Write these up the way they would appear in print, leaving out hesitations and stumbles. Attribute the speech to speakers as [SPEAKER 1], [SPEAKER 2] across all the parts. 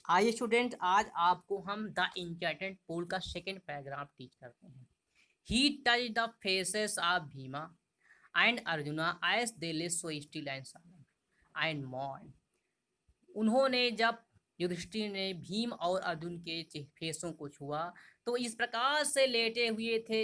[SPEAKER 1] आइए स्टूडेंट, आज आपको हम द इंचेंटेड पोल का सेकेंड पैराग्राफ टीच करते हैं। He touch the faces of Bhima and Arjuna as they lay so still and silent and mourn. उन्होंने जब युधिष्ठिर ने भीम और अर्जुन के फेसों को छुआ तो इस प्रकार से लेटे हुए थे,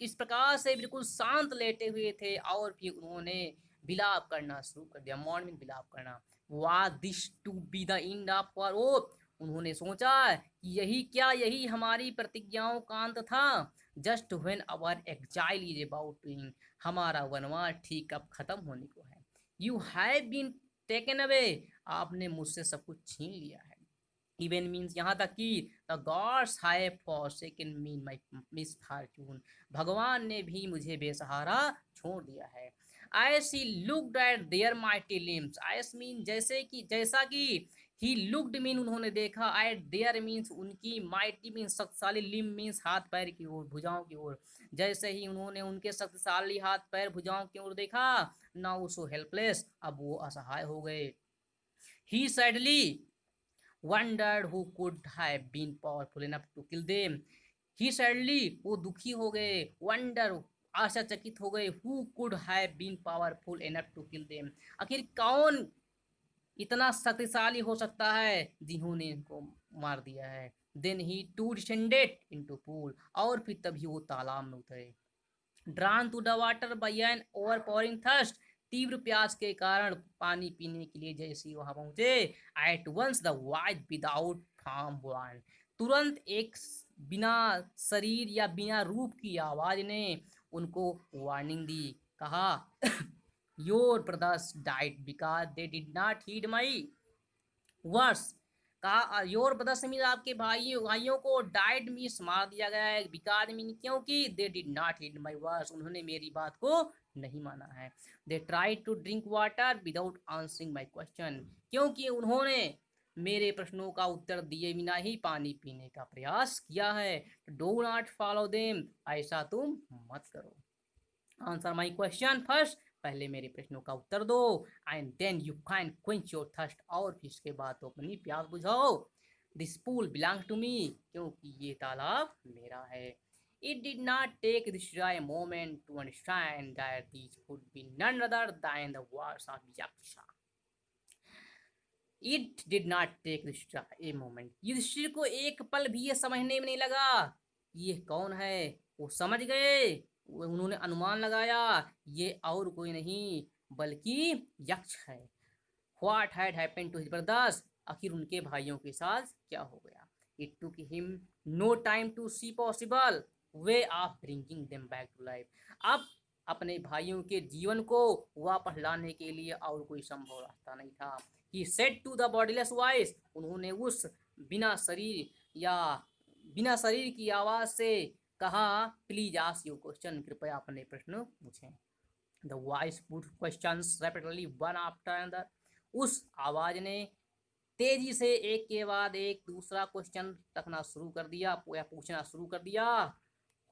[SPEAKER 1] इस प्रकार से बिल्कुल शांत लेटे हुए थे, और फिर उन्होंने विलाप करना शुरू कर दिया। मौन में विलाप करना। Was this to be the end of our oath. उन्होंने सोचा कि यही हमारी प्रतिज्ञाओं का अंत था। Just when our exile is about to end. हमारा वनवास ठीक अब खत्म होने को है। You have been taken away. आपने मुझसे सब कुछ छीन लिया है। इवन मीन्स यहाँ तक कि the gods have forsaken me in my misfortune. भगवान ने भी मुझे बेसहारा छोड़ दिया है। as he looked at their mighty limbs, as mean जैसा कि he looked मीन उन्होंने देखा, at their मीन्स उनकी, mighty मीन्स शक्तिशाली, limb मीन्स हाथ पैर की ओर, भुजाओं की ओर। जैसे ही उन्होंने उनके शक्तिशाली हाथ पैर भुजाओं की ओर देखा, नाउ सो हेल्पलेस, अब वो असहाय हो गए। He sadly wondered who could have been powerful enough to kill them. He sadly, वो दुखी हो गए, wonder, आशाचकित हो गए, who could have been powerful enough to kill them। आखिर कौन इतना शक्तिशाली हो सकता है जिन्होंने इनको मार दिया है। Then he too descended into pool, और फिर तभी वो तालाब में उतरे। Drawn to the water by an overpowering thirst. तीव्र प्यास के कारण पानी पीने के लिए जैसे ही वहां पहुंचे, at once the wise without form one. तुरंत एक बिना शरीर या बिना रूप की आवाज ने उनको वार्निंग दी। कहा, your brothers died because they did not heed my words. कहा, योर ब्रदर्स मीन आपके भाइयों को डाइड मीन्स मार दिया गया है, बिकॉज मीन क्योंकि they did not heed my words, उन्होंने मेरी बात को नहीं माना है। They try to drink water without answering my question, क्योंकि उन्होंने मेरे प्रश्नों का उत्तर दिए बिना ही पानी पीने का प्रयास किया है। डू नॉट फॉलो देम, ऐसा तुम मत करो। आंसर माई क्वेश्चन फर्स्ट, पहले मेरे प्रश्नों का उत्तर दो। And then you can quench your thirst, और फिर इसके बाद तो अपनी प्यास बुझाओ। This pool belong to me, क्योंकि ये तालाब मेरा है। It did not take this a moment to understand that these could be none other than the words of Yaksha. It did not take a moment, Yudhishthira को एक पल भी ये समझने में नहीं लगा ये कौन है। वो समझ गए, उन्होंने अनुमान लगाया, ये और कोई नहीं बल्कि यक्ष है। What had happened to his brothers, आखिर उनके भाइयों के साथ क्या हो गया। It took him no time to see possible way of bringing them back to life. अब अपने भाइयों के जीवन को वापस लाने के लिए और कोई संभव रास्ता नहीं था। He said to the bodiless voice, उन्होंने उस बिना शरीर या बिना शरीर की आवाज से कहा, प्लीज आस्क योर क्वेश्चन, कृपया अपने प्रश्न पूछें। The voice put questions rapidly one after another, उस आवाज ने तेजी से एक के बाद एक दूसरा क्वेश्चन रखना शुरू कर दिया या पूछना शुरू कर दिया।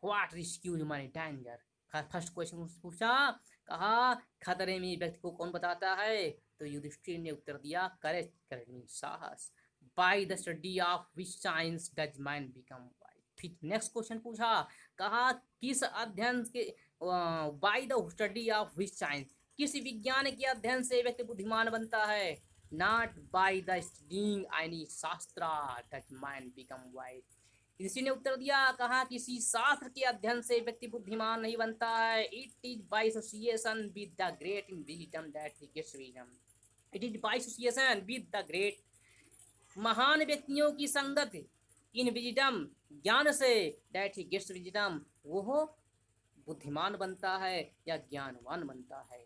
[SPEAKER 1] What rescues my danger, first question पूछा, कहा खतरे में व्यक्ति को कौन बताता है। तो युधिष्ठिर ने उत्तर दिया, करेज, करेज मीन साहस। By the study of which science does man become wise. फिर नेक्स्ट क्वेश्चन पूछा, कहा किस अध्ययन के, by the study of which science, किस विज्ञान के अध्ययन से व्यक्ति बुद्धिमान बनता है। Not by the studying any शास्त्रा डज मैन बिकम वाइज। ऋषि ने उत्तर दिया, कहा किसी शास्त्र के अध्ययन से व्यक्ति बुद्धिमान नहीं बनता है। It is by association with the great in wisdom that he gets wisdom. It is by association with the great, महान व्यक्तियों की संगत इन विजडम, ज्ञान से, दैट ही गेट्स विजडम, वो बुद्धिमान बनता है या ज्ञानवान बनता है।